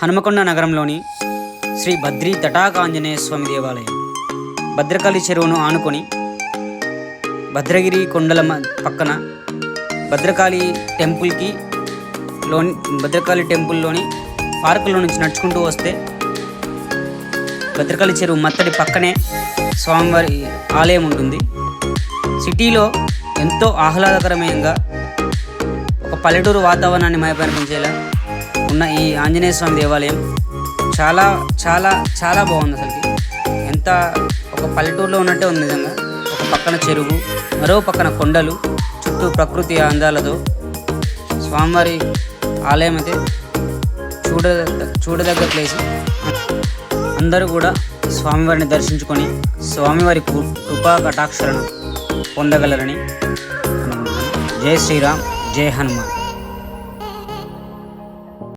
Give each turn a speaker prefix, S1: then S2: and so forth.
S1: హనుమకొండ నగరంలోని శ్రీ బద్రీ తటాక ఆంజనేయ స్వామి దేవాలయం భద్రకాళి చెరువును ఆనుకొని భద్రగిరి కొండల పక్కన భద్రకాళి టెంపుల్లోని పార్కులో నుంచి నడుచుకుంటూ వస్తే భద్రకాళి చెరువు మత్తడి పక్కనే స్వామివారి ఆలయం ఉంటుంది. సిటీలో ఎంతో ఆహ్లాదకరమైన ఒక పల్లెటూరు వాతావరణాన్ని మైపరిపించేలా ఉన్న ఈ ఆంజనేయ స్వామి దేవాలయం చాలా చాలా చాలా బాగుంది. అసలుకి ఎంత ఒక పల్లెటూరులో ఉన్నట్టే ఉంది నిజంగా. ఒక పక్కన చెరువు, మరో పక్కన కొండలు, చుట్టూ ప్రకృతి అందాలతో స్వామివారి ఆలయం అయితే చూడదగ్గ ప్లేస్. అందరూ కూడా స్వామివారిని దర్శించుకొని స్వామివారి కృపా కటాక్షలను పొందగలరని అనుకుంటున్నాను. జై శ్రీరామ్, జై హనుమాన్.